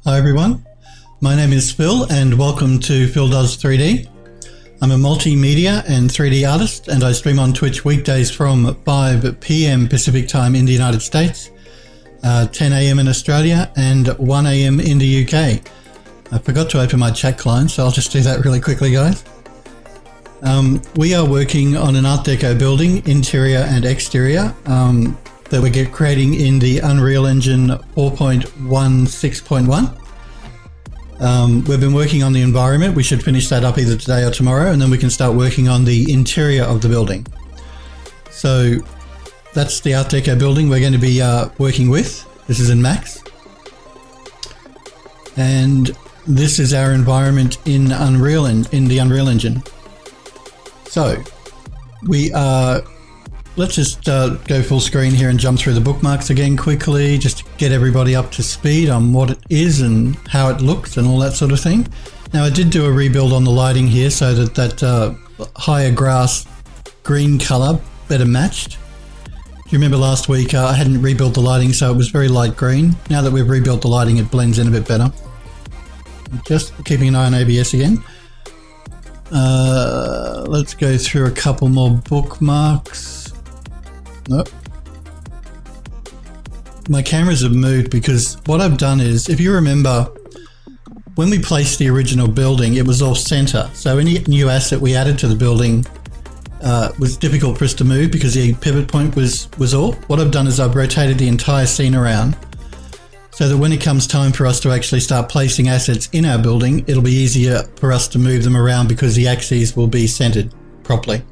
Hi everyone, my name is Phil and welcome to Phil Does 3D. I'm a multimedia and 3D artist and I stream on Twitch weekdays from 5 PM Pacific time in the United States, 10 AM in Australia and 1 AM in the UK. I forgot to open my chat client, so I'll just do that really quickly, guys. We are working on an Art Deco building, interior and exterior, that we're creating in the Unreal Engine 4.16.1. We've been working on the environment. We should finish that up either today or tomorrow, and then we can start working on the interior of the building. So that's the Art Deco building we're going to be working with. This is in Max. And this is our environment in the Unreal Engine. So we are... Let's just go full screen here and jump through the bookmarks again quickly, just to get everybody up to speed on what it is and how it looks and all that sort of thing. Now I did do a rebuild on the lighting here so that higher grass green color better matched. Do you remember last week I hadn't rebuilt the lighting, so it was very light green. Now that we've rebuilt the lighting, it blends in a bit better. Just keeping an eye on ABS again. Let's go through a couple more bookmarks. Nope. My cameras have moved because what I've done is, if you remember, when we placed the original building, it was off center. So any new asset we added to the building was difficult for us to move because the pivot point was off. What I've done is I've rotated the entire scene around so that when it comes time for us to actually start placing assets in our building, it'll be easier for us to move them around because the axes will be centered properly.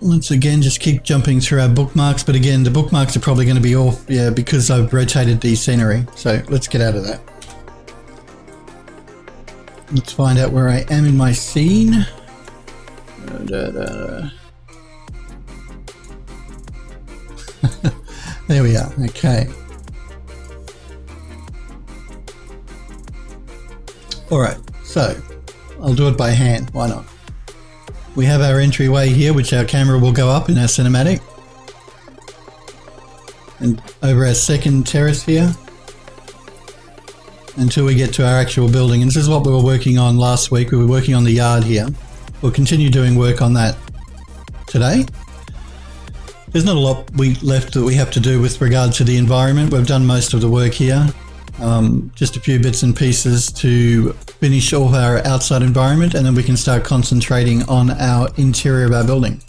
Once again, just keep jumping through our bookmarks, but again, the bookmarks are probably going to be off, because I've rotated the scenery. So let's get out of that. Let's find out where I am in my scene. There we are. Okay. All right. So I'll do it by hand. Why not? We have our entryway here, which our camera will go up in our cinematic. And over our second terrace here. Until we get to our actual building. And this is what we were working on last week. We were working on the yard here. We'll continue doing work on that today. There's not a lot left that we have to do with regard to the environment. We've done most of the work here. Just a few bits and pieces to finish off our outside environment, and then we can start concentrating on our interior of our building.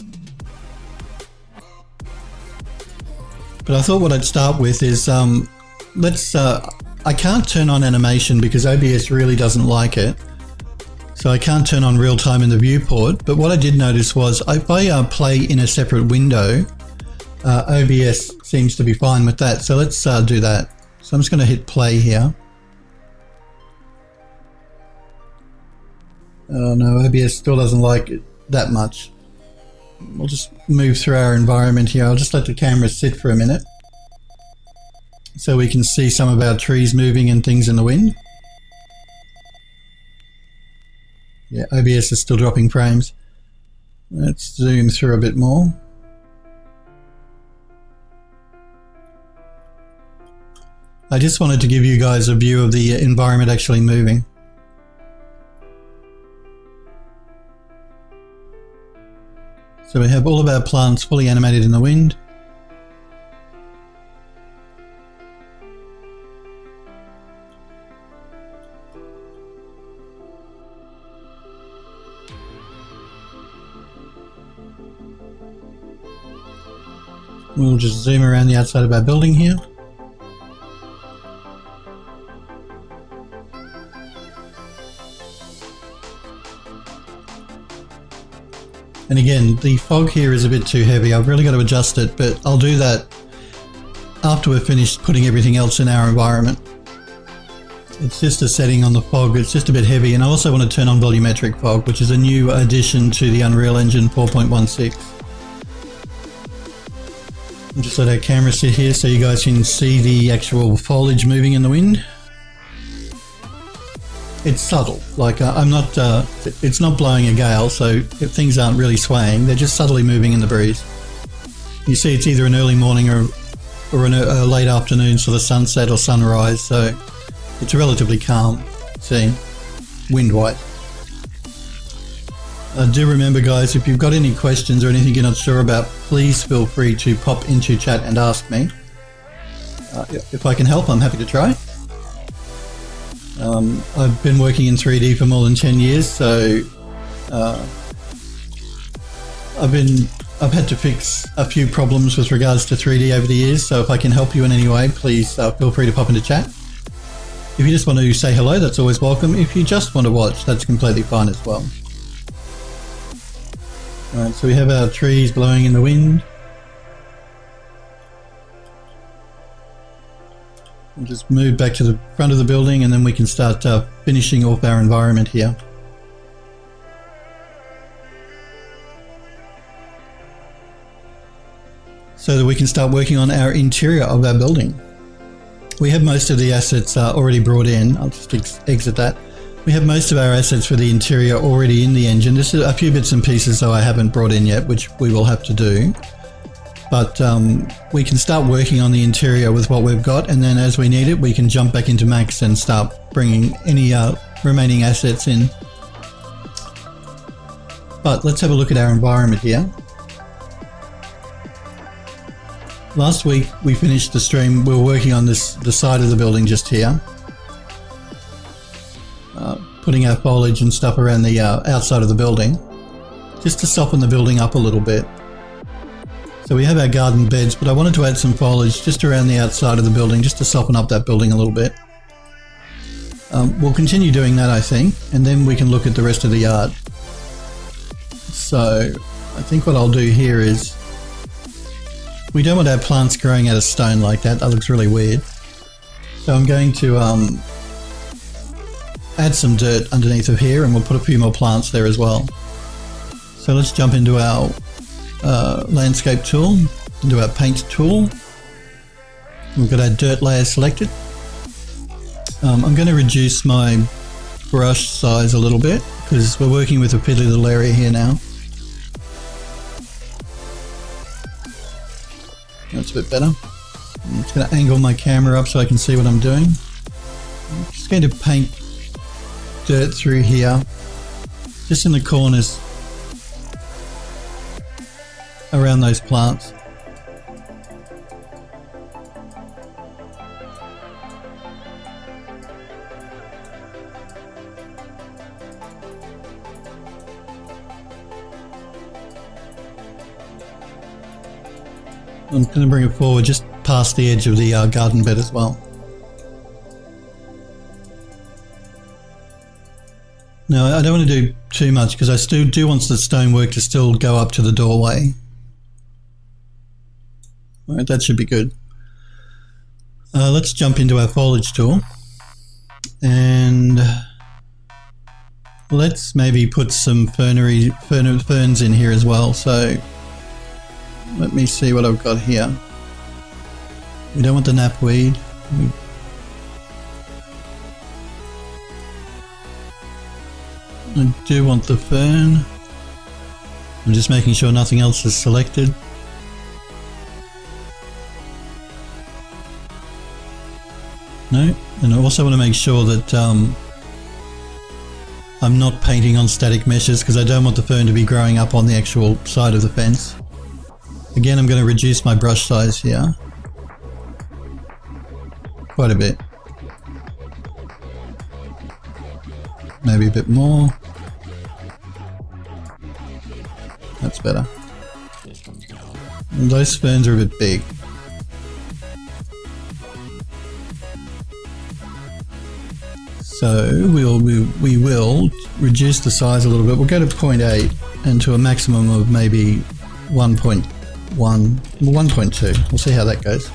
But I thought what I'd start with is I can't turn on animation because OBS really doesn't like it. So I can't turn on real time in the viewport. But what I did notice was if I play in a separate window, OBS seems to be fine with that. So let's do that. So I'm just going to hit play here. Oh no, OBS still doesn't like it that much. We'll just move through our environment here. I'll just let the camera sit for a minute so we can see some of our trees moving and things in the wind. Yeah, OBS is still dropping frames. Let's zoom through a bit more. I just wanted to give you guys a view of the environment actually moving. So we have all of our plants fully animated in the wind. We'll just zoom around the outside of our building here. And again, the fog here is a bit too heavy. I've really got to adjust it, but I'll do that after we're finished putting everything else in our environment. It's just a setting on the fog. It's just a bit heavy. And I also want to turn on volumetric fog, which is a new addition to the Unreal Engine 4.16. I'll just let our camera sit here so you guys can see the actual foliage moving in the wind. It's subtle, like I'm not, it's not blowing a gale, so things aren't really swaying, they're just subtly moving in the breeze. You see it's either an early morning or or a late afternoon sort of sunset or sunrise, so it's a relatively calm scene, wind-wise. Do remember, guys, if you've got any questions or anything you're not sure about, please feel free to pop into chat and ask me. If I can help, I'm happy to try. I've been working in 3D for more than 10 years, so I've had to fix a few problems with regards to 3D over the years, so if I can help you in any way, please feel free to pop into chat. If you just want to say hello, that's always welcome. If you just want to watch, that's completely fine as well. Alright, so we have our trees blowing in the wind. We'll just move back to the front of the building and then we can start finishing off our environment here. So that we can start working on our interior of our building. We have most of the assets already brought in. I'll just exit that. We have most of our assets for the interior already in the engine. There's a few bits and pieces though I haven't brought in yet, which we will have to do. But we can start working on the interior with what we've got, and then as we need it, we can jump back into Max and start bringing any remaining assets in. But let's have a look at our environment here. Last week we finished the stream. We were working on the side of the building just here. Putting our foliage and stuff around the outside of the building, just to soften the building up a little bit. So we have our garden beds, but I wanted to add some foliage just around the outside of the building, just to soften up that building a little bit. We'll continue doing that, I think, and then we can look at the rest of the yard. So I think what I'll do here is, we don't want our plants growing out of stone like that. That looks really weird. So I'm going to add some dirt underneath of here, and we'll put a few more plants there as well. So let's jump into our landscape tool, into our paint tool. We've got our dirt layer selected. I'm going to reduce my brush size a little bit because we're working with a piddly little area here now. That's a bit better. I'm just going to angle my camera up so I can see what I'm doing. I'm just going to paint dirt through here, just in the corners around those plants. I'm going to bring it forward just past the edge of the garden bed as well. Now I don't want to do too much because I still do want the stonework to still go up to the doorway. Alright, that should be good. Let's jump into our foliage tool and let's maybe put some ferns in here as well. So let me see what I've got here. We don't want the knapweed. I do want the fern. I'm just making sure nothing else is selected. No, and I also want to make sure that I'm not painting on static meshes because I don't want the fern to be growing up on the actual side of the fence. Again, I'm going to reduce my brush size here quite a bit. Maybe a bit more. That's better. And those ferns are a bit big. So we will reduce the size a little bit. We'll go to 0.8 and to a maximum of maybe 1.2. We'll see how that goes.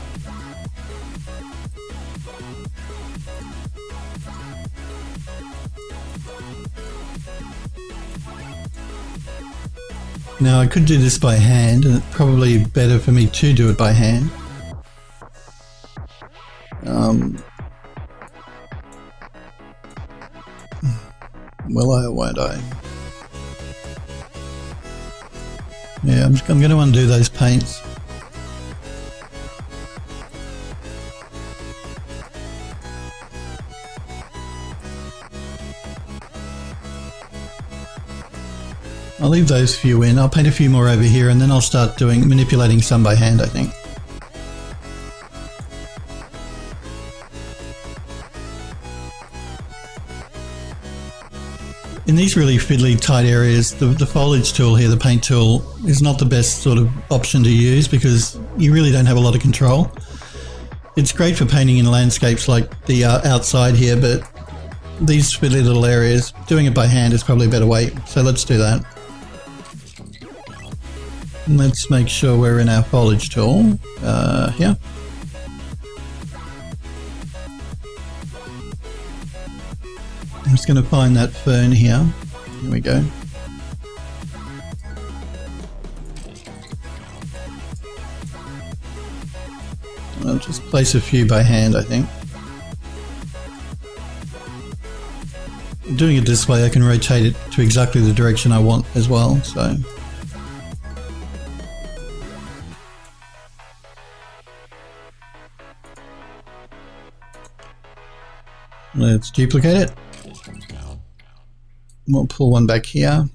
Now I could do this by hand, and it's probably better for me to do it by hand. Will I or won't I? Yeah, I'm going to undo those paints. I'll leave those few in. I'll paint a few more over here and then I'll start manipulating some by hand, I think. In these really fiddly tight areas, the foliage tool here, the paint tool, is not the best sort of option to use because you really don't have a lot of control. It's great for painting in landscapes like the outside here, but these fiddly little areas, doing it by hand is probably a better way. So let's do that. And let's make sure we're in our foliage tool here. I'm just going to find that fern here. Here we go. I'll just place a few by hand, I think. Doing it this way, I can rotate it to exactly the direction I want as well, so. Let's duplicate it. We'll pull one back here.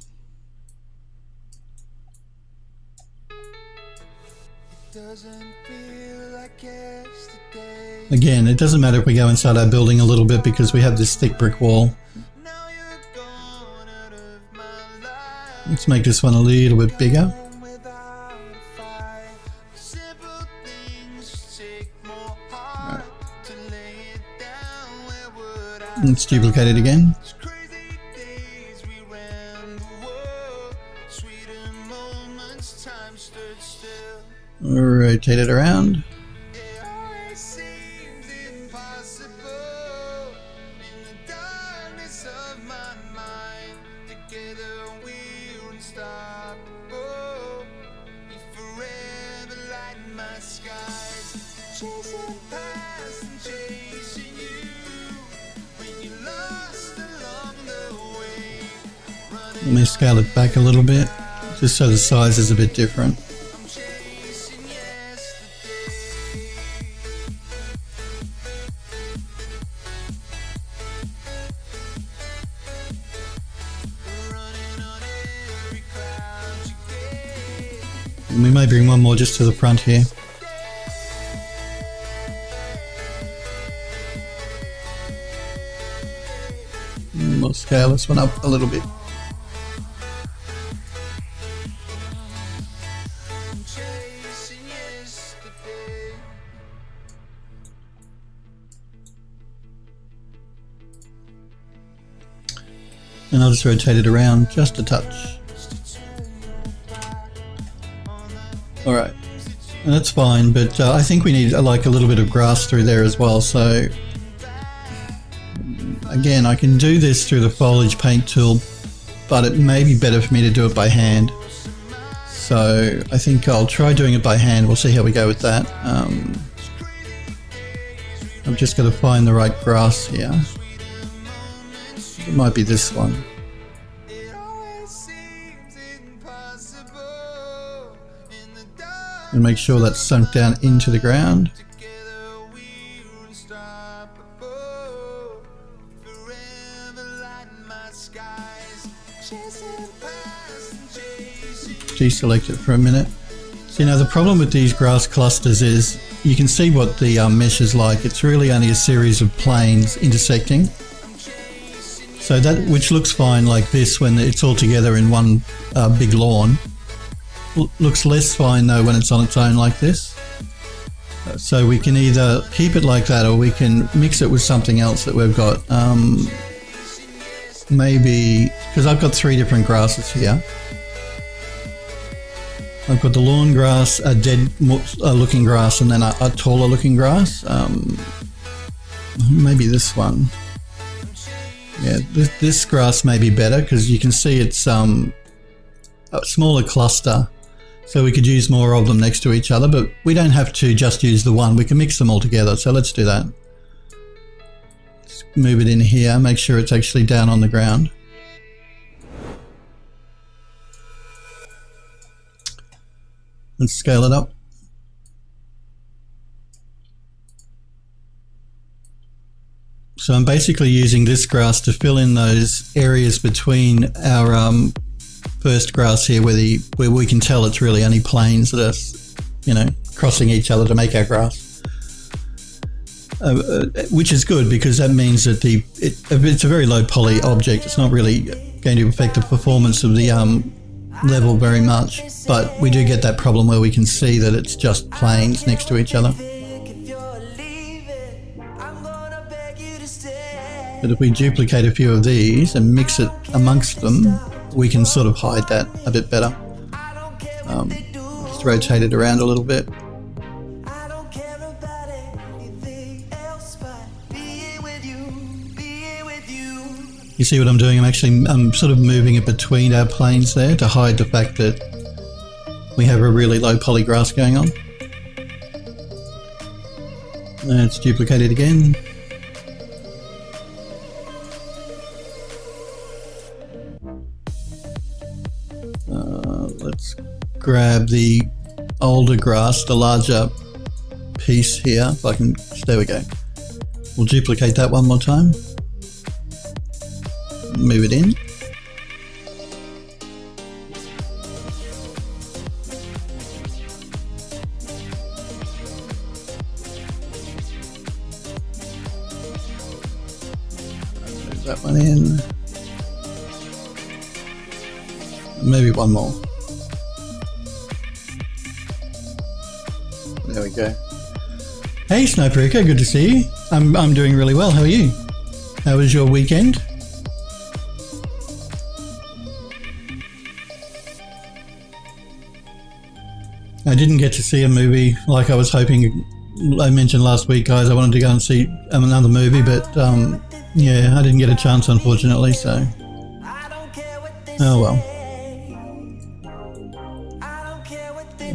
Again, it doesn't matter if we go inside our building a little bit because we have this thick brick wall. Let's make this one a little bit bigger. Right. Let's duplicate it again. Rotate it around. Let me scale it back a little bit, just so the size is a bit different. And we may bring one more just to the front here. And we'll scale this one up a little bit. And I'll just rotate it around just a touch. Alright, and that's fine, but I think we need like a little bit of grass through there as well, so again, I can do this through the foliage paint tool, but it may be better for me to do it by hand. So I think I'll try doing it by hand. We'll see how we go with that. I've just got to find the right grass here. It might be this one. And make sure that's sunk down into the ground. Deselect it for a minute. So now the problem with these grass clusters is you can see what the mesh is like. It's really only a series of planes intersecting. So that, which looks fine like this when it's all together in one big lawn, looks less fine though when it's on its own like this. So we can either keep it like that or we can mix it with something else that we've got. Maybe, because I've got 3 different grasses here. I've got the lawn grass, a dead looking grass, and then a taller looking grass. Maybe this one. Yeah, this grass may be better because you can see it's a smaller cluster. So we could use more of them next to each other, but we don't have to just use the one. We can mix them all together. So let's do that. Let's move it in here, make sure it's actually down on the ground. Let's scale it up. So I'm basically using this grass to fill in those areas between our first grass here where we can tell it's really only planes that are, you know, crossing each other to make our grass. Which is good because that means that it's a very low poly object. It's not really going to affect the performance of the level very much, but we do get that problem where we can see that it's just planes next to each other. But if we duplicate a few of these and mix it amongst them, we can sort of hide that a bit better. Just rotate it around a little bit. You see what I'm doing? I'm sort of moving it between our planes there to hide the fact that we have a really low poly grass going on. Let's duplicate it again. Let's grab the older grass, the larger piece here. If I can, there we go. We'll duplicate that one more time. Move it in. Move that one in. Maybe one more. There we go. Hey Snowbreaker, good to see you. I'm doing really well. How are you? How was your weekend? I didn't get to see a movie like I was hoping. I mentioned last week, guys, I wanted to go and see another movie, but yeah, I didn't get a chance, unfortunately, so. Oh well.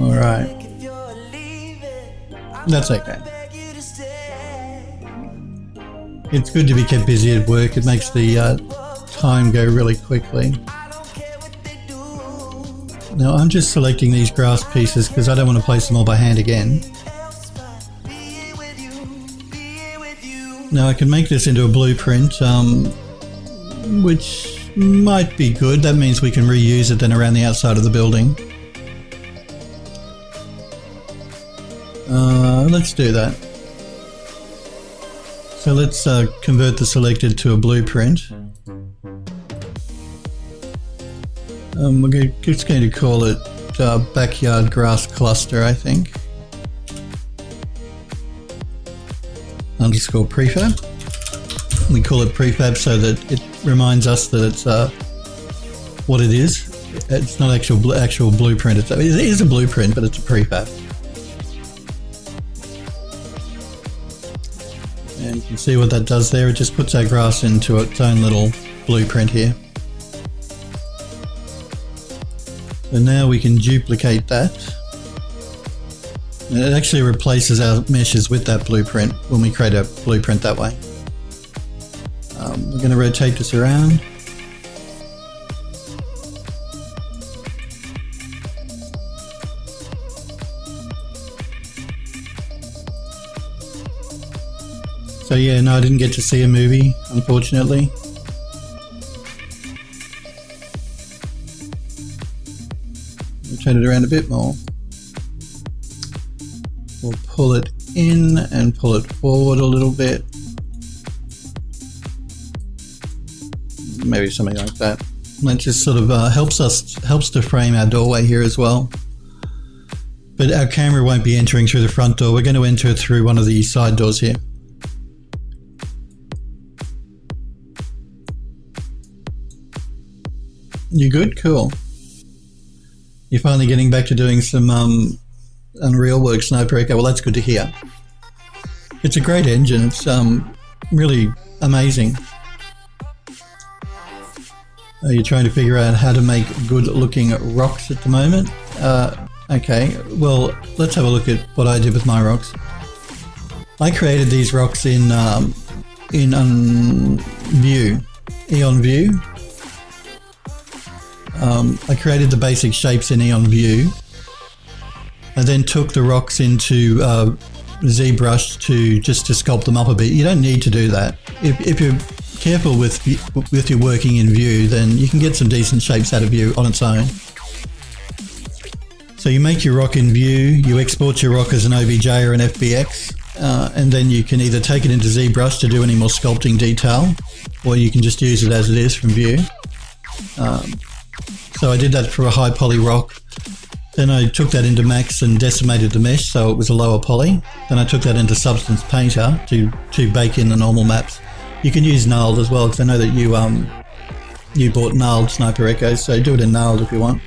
Alright. That's okay. It's good to be kept busy at work. It makes the time go really quickly. Now I'm just selecting these grass pieces because I don't want to place them all by hand again. Now I can make this into a blueprint, which might be good. That means we can reuse it then around the outside of the building. Let's do that. So let's convert the selected to a blueprint. We're just going to call it backyard grass cluster, I think. Underscore prefab. We call it prefab so that it reminds us that it's what it is. It's not actual blueprint. It is a blueprint, but it's a prefab. And you can see what that does there. It just puts our grass into its own little blueprint here. So now we can duplicate that. And it actually replaces our meshes with that blueprint when we create a blueprint that way. We're going to rotate this around. So yeah, no, I didn't get to see a movie, unfortunately. Rotate it around a bit more. We'll pull it in and pull it forward a little bit. Maybe something like that. That just sort of helps to frame our doorway here as well. But our camera won't be entering through the front door. We're going to enter through one of the side doors here. You good? Cool. You're finally getting back to doing some Unreal work, Snowbreaker. Well, that's good to hear. It's a great engine. It's really amazing. Are you trying to figure out how to make good looking rocks at the moment? Okay, well, let's have a look at what I did with my rocks. I created these rocks in View, Eon View. I created the basic shapes in Eon View. I then took the rocks into ZBrush to sculpt them up a bit. You don't need to do that. If you're careful with your working in Vue, then you can get some decent shapes out of Vue on its own. So you make your rock in Vue, you export your rock as an OBJ or an FBX, and then you can either take it into ZBrush to do any more sculpting detail, or you can just use it as it is from Vue. So I did that for a high poly rock. Then I took that into Max and decimated the mesh so it was a lower poly. Then I took that into Substance Painter to bake in the normal maps. You can use Gnarled as well, because I know that you bought Gnarled Sniper Echoes, so do it in Gnarled if you want.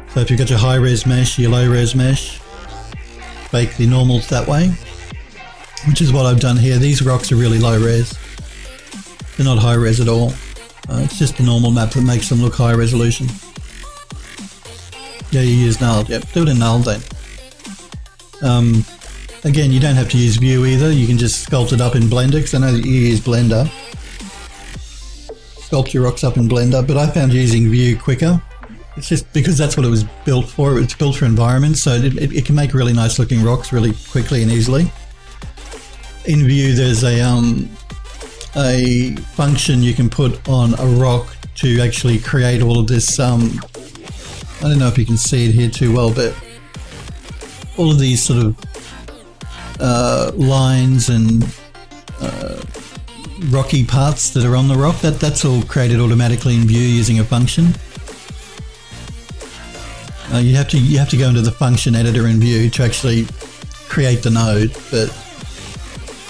So if you've got your high res mesh, your low res mesh, bake the normals that way, which is what I've done here. These rocks are really low res. They're not high res at all. It's just the normal map that makes them look high resolution. Yeah, you use Gnarled, yep. Do it in Gnarled then. Again, you don't have to use Vue either. You can just sculpt it up in Blender, because I know that you use Blender. Sculpt your rocks up in Blender, but I found using Vue quicker. It's just because that's what it was built for. It's built for environments, so it can make really nice looking rocks really quickly and easily. In Vue, there's a function you can put on a rock to actually create all of this. I don't know if you can see it here too well, but all of these sort of lines and rocky parts that are on the rock, that's all created automatically in Vue using a function. You have to go into the function editor in Vue to actually create the node, but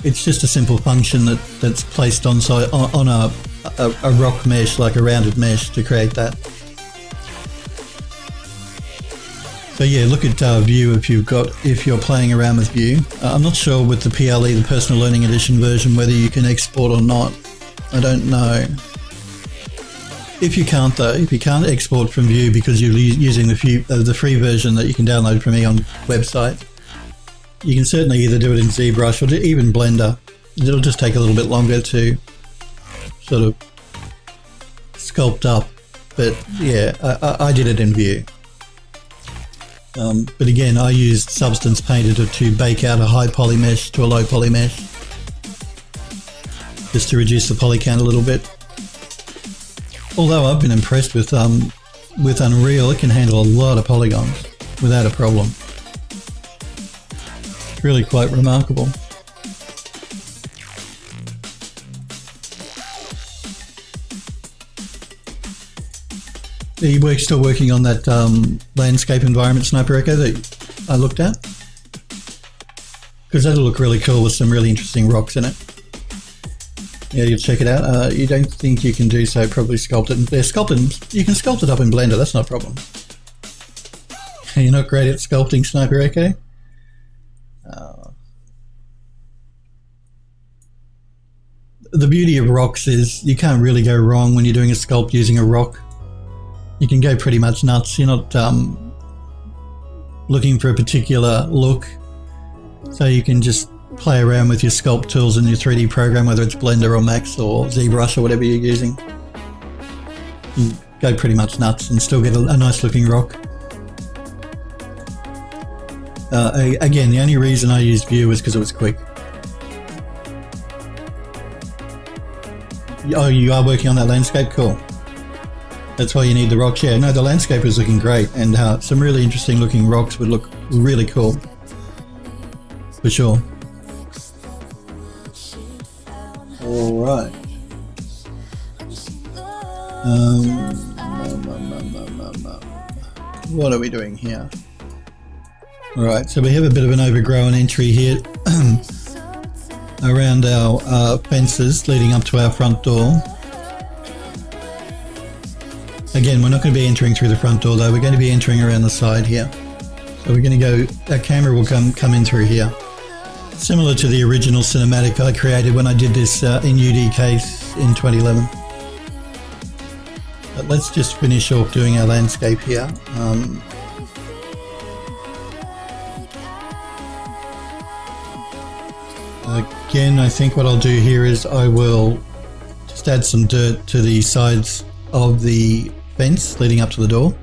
it's just a simple function that's placed on a rock mesh, like a rounded mesh, to create that. So yeah, look at Vue if you're playing around with Vue. I'm not sure with the PLE, the Personal Learning Edition version, whether you can export or not. I don't know. If you can't though, if you can't export from Vue because you're using the free version that you can download from Eon website, you can certainly either do it in ZBrush or even Blender. It'll just take a little bit longer to sort of sculpt up, but yeah, I did it in Vue. But again, I used Substance Painter to bake out a high poly mesh to a low poly mesh, just to reduce the poly count a little bit. Although I've been impressed with Unreal, it can handle a lot of polygons without a problem. It's really quite remarkable. Are you still working on that landscape environment Sniper Echo that I looked at? Because that'll look really cool with some really interesting rocks in it. Yeah, you'll check it out. You don't think you can do so, probably sculpt it. They're sculpted. You can sculpt it up in Blender, that's not a problem. You're not great at sculpting, Sniper Echo? The beauty of rocks is you can't really go wrong when you're doing a sculpt using a rock. You can go pretty much nuts. You're not looking for a particular look, so you can just play around with your sculpt tools in your 3D program, whether it's Blender or Max or ZBrush or whatever you're using. You go pretty much nuts and still get a nice looking rock. Again, the only reason I used Vue was because it was quick. Oh, you are working on that landscape? Cool. That's why you need the rocks. Yeah, no, the landscape is looking great, and some really interesting looking rocks would look really cool. For sure. Alright. What are we doing here? Alright, so we have a bit of an overgrown entry here around our fences leading up to our front door. Again, we're not going to be entering through the front door though, we're going to be entering around the side here. So we're going to go, our camera will come in through here. Similar to the original cinematic I created when I did this in UD case in 2011. But let's just finish off doing our landscape here. Again, I think what I'll do here is I will just add some dirt to the sides of the fence leading up to the door.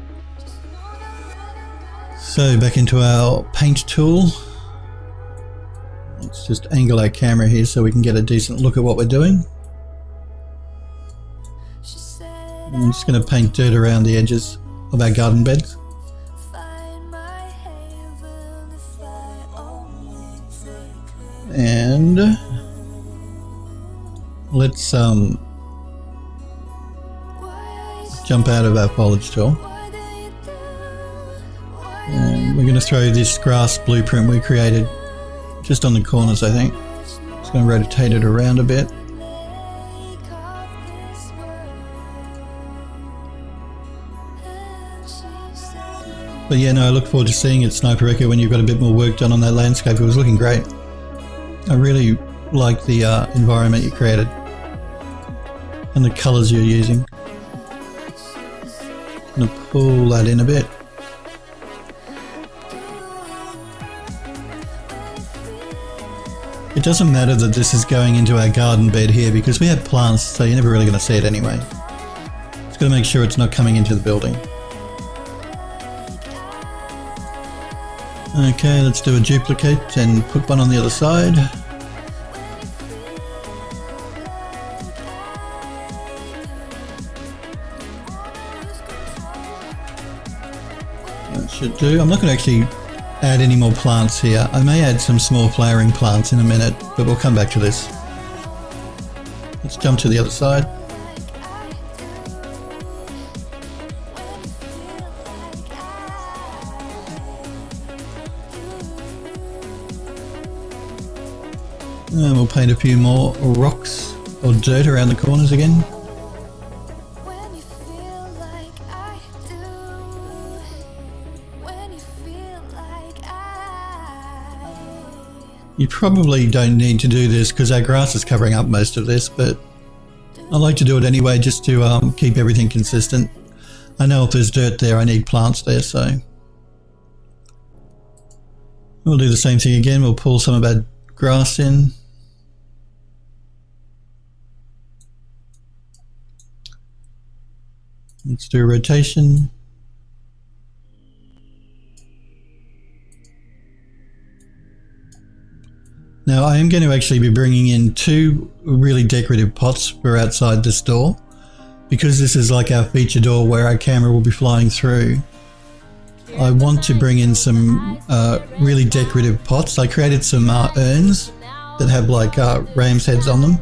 So back into our paint tool. Let's just angle our camera here so we can get a decent look at what we're doing. I'm just going to paint dirt around the edges of our garden beds. And let's jump out of our foliage tool. And we're going to throw this grass blueprint we created just on the corners, I think. Just going to rotate it around a bit. But yeah, no, I look forward to seeing it, Sniper Echo, when you've got a bit more work done on that landscape. It was looking great. I really like the environment you created and the colours you're using. I'm going to pull that in a bit. It doesn't matter that this is going into our garden bed here because we have plants, so you're never really going to see it anyway. Just got to make sure it's not coming into the building. Okay, let's do a duplicate and put one on the other side. That should do. I'm not going to actually add any more plants here. I may add some small flowering plants in a minute, but we'll come back to this. Let's jump to the other side. And we'll paint a few more rocks or dirt around the corners again. You probably don't need to do this because our grass is covering up most of this, but I like to do it anyway just to keep everything consistent. I know if there's dirt there, I need plants there, so we'll do the same thing again. We'll pull some of our grass in. Let's do a rotation. Now I am going to actually be bringing in 2 really decorative pots for outside this door. Because this is like our feature door where our camera will be flying through. I want to bring in some really decorative pots. I created some urns that have like ram's heads on them.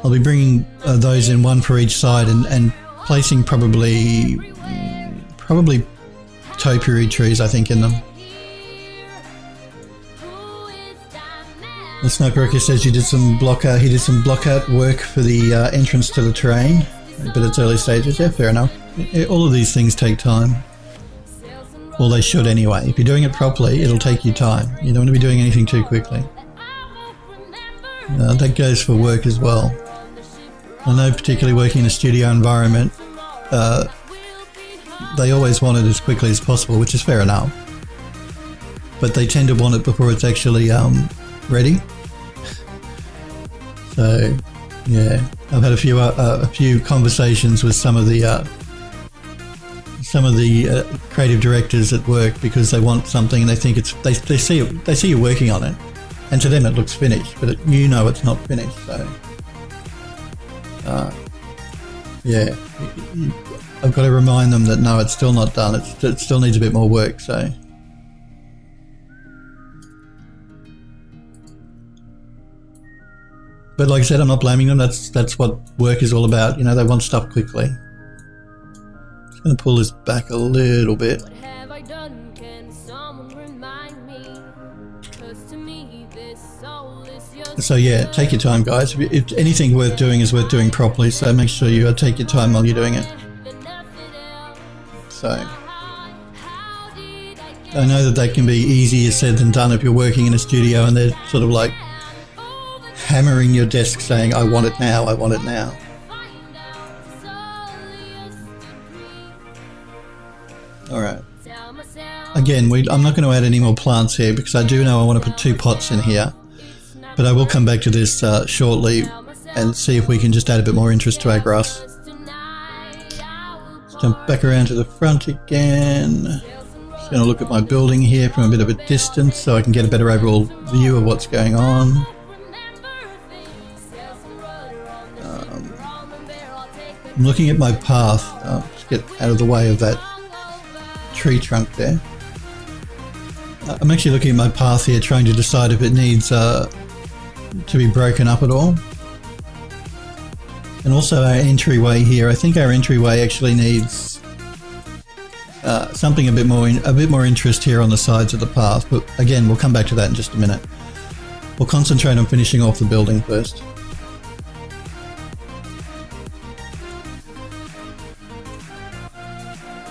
I'll be bringing those in, one for each side, and placing probably topiary trees, I think, in them. The Sniper Echo says he did some block out work for the entrance to the terrain, but it's early stages. Yeah, fair enough. All of these things take time. Well, they should anyway. If you're doing it properly, it'll take you time. You don't want to be doing anything too quickly. That goes for work as well. I know, particularly working in a studio environment, they always want it as quickly as possible, which is fair enough. But they tend to want it before it's actually ready. So, yeah, I've had a few conversations with some of the creative directors at work because they want something and they think they see you working on it, and to them it looks finished, but it's not finished. So, yeah, I've got to remind them that no, it's still not done. It still needs a bit more work. So. But like I said, I'm not blaming them. That's what work is all about. You know, they want stuff quickly. Just going to pull this back a little bit. What have I done? Can someone remind me? 'Cause to me, this soul is yours. So yeah, take your time, guys. If anything worth doing is worth doing properly, so make sure you take your time while you're doing it. So I know that can be easier said than done if you're working in a studio and they're sort of like hammering your desk saying, I want it now, I want it now. Alright. Again, I'm not going to add any more plants here because I do know I want to put 2 pots in here. But I will come back to this shortly and see if we can just add a bit more interest to our grass. Let's jump back around to the front again. Just going to look at my building here from a bit of a distance so I can get a better overall view of what's going on. I'm looking at my path. Just get out of the way of that tree trunk there. I'm actually looking at my path here, trying to decide if it needs to be broken up at all. And also our entryway here. I think our entryway actually needs something a bit more interest here on the sides of the path. But again, we'll come back to that in just a minute. We'll concentrate on finishing off the building first.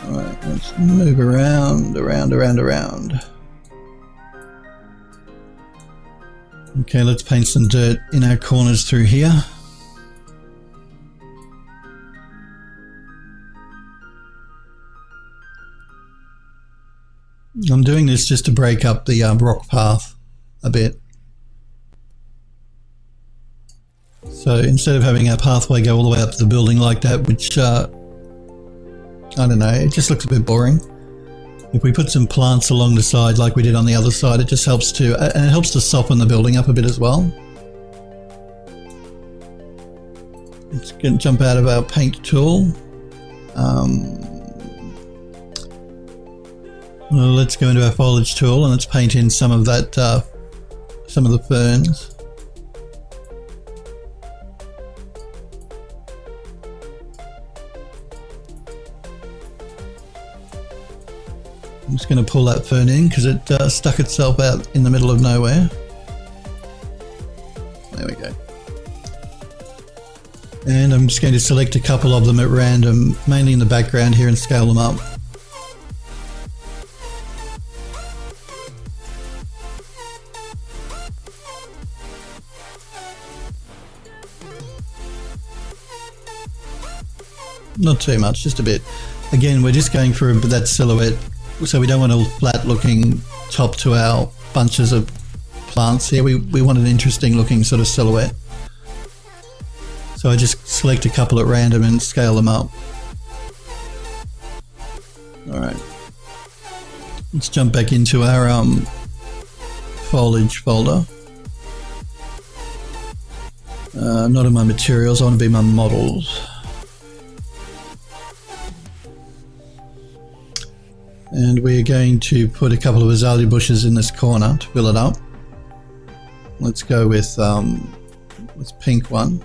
Alright, let's move around. Okay, let's paint some dirt in our corners through here. I'm doing this just to break up the rock path a bit. So instead of having our pathway go all the way up to the building like that, which, I don't know, it just looks a bit boring. If we put some plants along the side like we did on the other side, it just helps to, and it helps to soften the building up a bit as well. Let's jump out of our paint tool. Well, let's go into our foliage tool and let's paint in some of that, some of the ferns. I'm just going to pull that fern in because it stuck itself out in the middle of nowhere. There we go. And I'm just going to select a couple of them at random, mainly in the background here, and scale them up. Not too much, just a bit. Again, we're just going for that silhouette, so we don't want a flat looking top to our bunches of plants here. We want an interesting looking sort of silhouette. So I just select a couple at random and scale them up. Alright. Let's jump back into our foliage folder. Not in my materials, I want to be my models. And we're going to put a couple of azalea bushes in this corner to fill it up. Let's go with this pink one.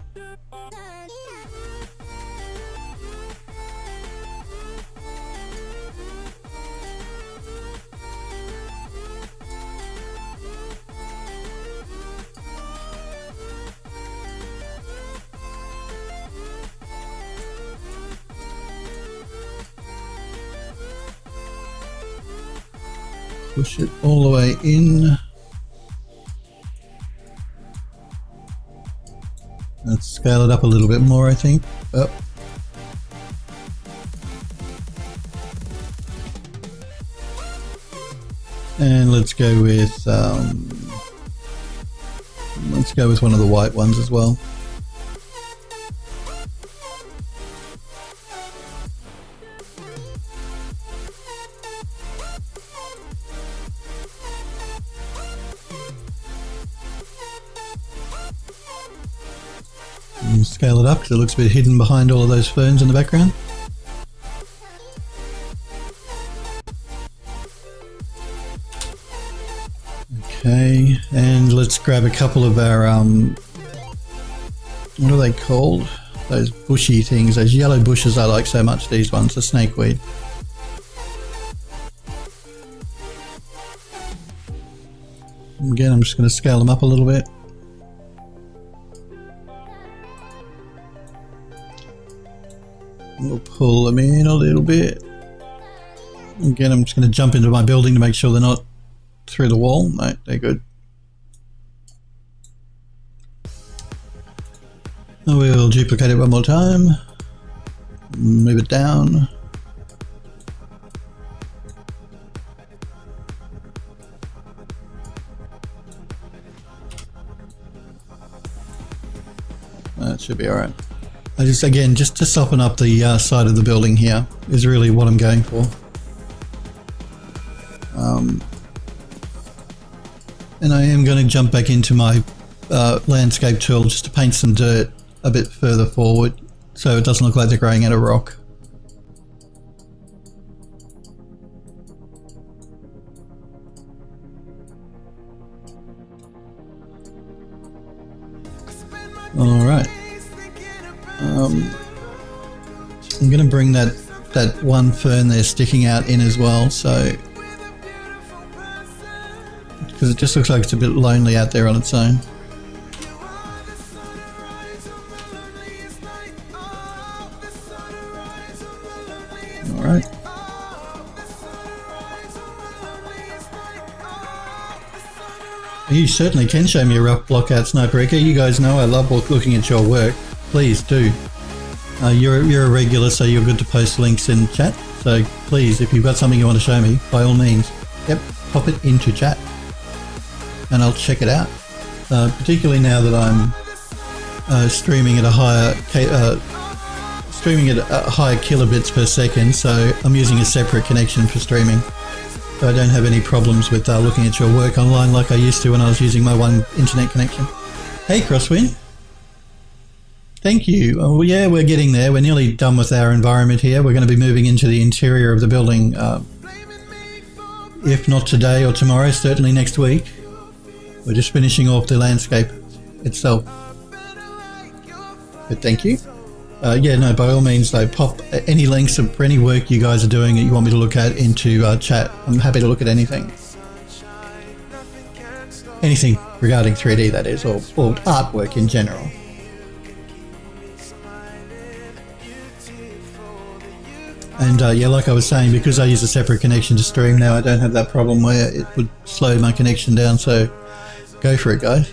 Push it all the way in. Let's scale it up a little bit more, I think. Up. And let's go with one of the white ones as well. Scale it up because it looks a bit hidden behind all of those ferns in the background. Okay, and let's grab a couple of our what are they called? Those bushy things, those yellow bushes I like so much, these ones, the snakeweed. Again, I'm just going to scale them up a little bit. We'll pull them in a little bit. Again, I'm just going to jump into my building to make sure they're not through the wall. No, they're good. We'll duplicate it one more time. Move it down. That should be alright. Again, just to soften up the side of the building here is really what I'm going for. And I am going to jump back into my landscape tool just to paint some dirt a bit further forward so it doesn't look like they're growing out of rock. Alright. I'm going to bring that one fern there sticking out in as well, so because it just looks like it's a bit lonely out there on its own. Alright. You certainly can show me a rough blockout, Sniper Echo. You guys know I love looking at your work. Please do. You're a regular, so you're good to post links in chat. So please, if you've got something you want to show me, by all means, yep, pop it into chat, and I'll check it out. Particularly now that I'm streaming at a higher kilobits per second, so I'm using a separate connection for streaming. So I don't have any problems with looking at your work online like I used to when I was using my one internet connection. Hey, Crosswind. Thank you. Oh, yeah, we're getting there. We're nearly done with our environment here. We're going to be moving into the interior of the building. If not today or tomorrow, certainly next week. We're just finishing off the landscape itself. But thank you. Yeah, no, by all means, though, pop any links for any work you guys are doing that you want me to look at into chat. I'm happy to look at anything. Anything regarding 3D, that is, or artwork in general. And yeah, like I was saying, because I use a separate connection to stream now, I don't have that problem where it would slow my connection down, so go for it, guys.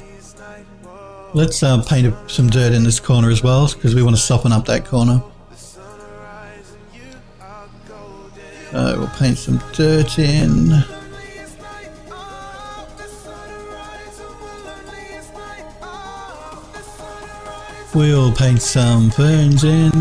Let's paint some dirt in this corner as well, because we want to soften up that corner. So we'll paint some dirt in. We'll paint some ferns in.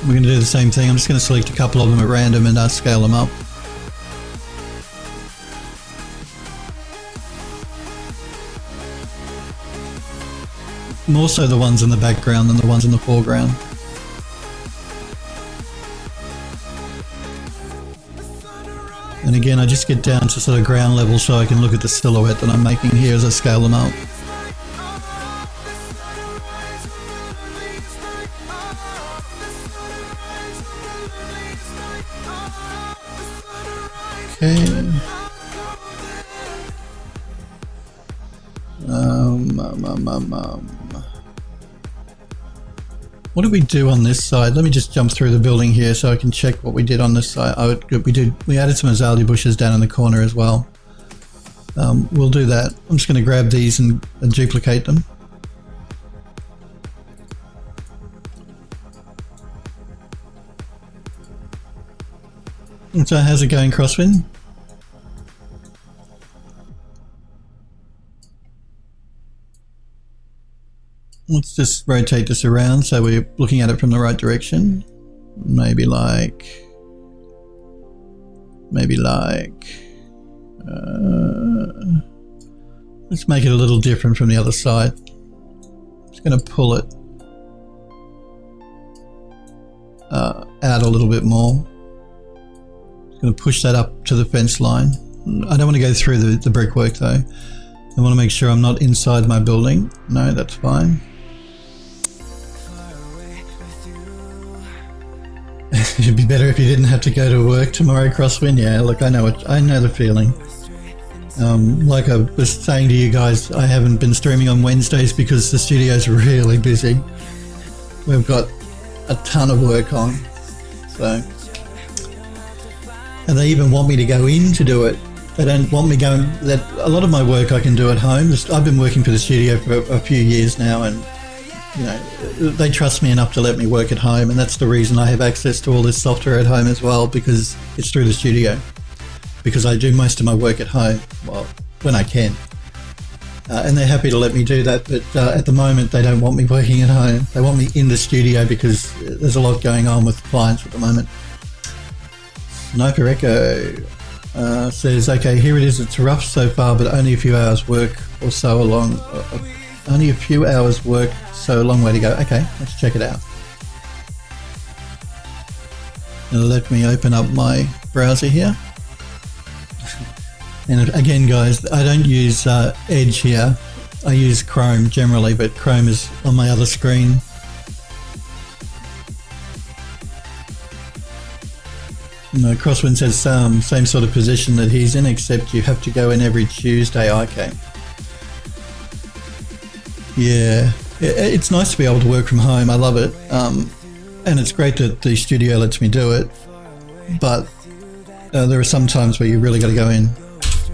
We're going to do the same thing. I'm just going to select a couple of them at random and scale them up. More so the ones in the background than the ones in the foreground. And again, I just get down to sort of ground level so I can look at the silhouette that I'm making here as I scale them up. Okay. What did we do on this side? Let me just jump through the building here so I can check what we did on this side. We added some azalea bushes down in the corner as well. We'll do that. I'm just going to grab these and duplicate them. So how's it going, Crosswind? Let's just rotate this around so we're looking at it from the right direction. Maybe like let's make it a little different from the other side. Just going to pull it out a little bit more. Going to push that up to the fence line. I don't want to go through the brickwork though. I want to make sure I'm not inside my building. No, that's fine. It'd be better if you didn't have to go to work tomorrow, Crosswind. Yeah, look, I know the feeling. Like I was saying to you guys, I haven't been streaming on Wednesdays because the studio's really busy. We've got a ton of work on, so. And they even want me to go in to do it. They don't want me going. That a lot of my work I can do at home. I've been working for the studio for a few years now, and you know they trust me enough to let me work at home, and that's the reason I have access to all this software at home as well, because it's through the studio. Because I do most of my work at home, well, when I can, and they're happy to let me do that. But at the moment, they don't want me working at home. They want me in the studio because there's a lot going on with clients at the moment. Sniper Echo says, okay, here it is. It's rough so far, but only a few hours work or so along. Only a few hours work, so a long way to go. Okay, let's check it out. Now let me open up my browser here. And again, guys, I don't use Edge here. I use Chrome generally, but Chrome is on my other screen. No, Crosswind says same sort of position that he's in, except you have to go in every Tuesday. Okay. Yeah, it's nice to be able to work from home. I love it. And it's great that the studio lets me do it. But there are some times where you really got to go in.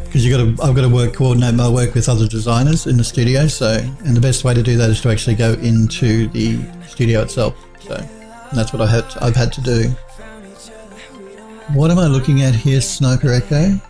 Because I've got to coordinate my work with other designers in the studio. And the best way to do that is to actually go into the studio itself. So that's what I've had to do. What am I looking at here, Sniper Echo?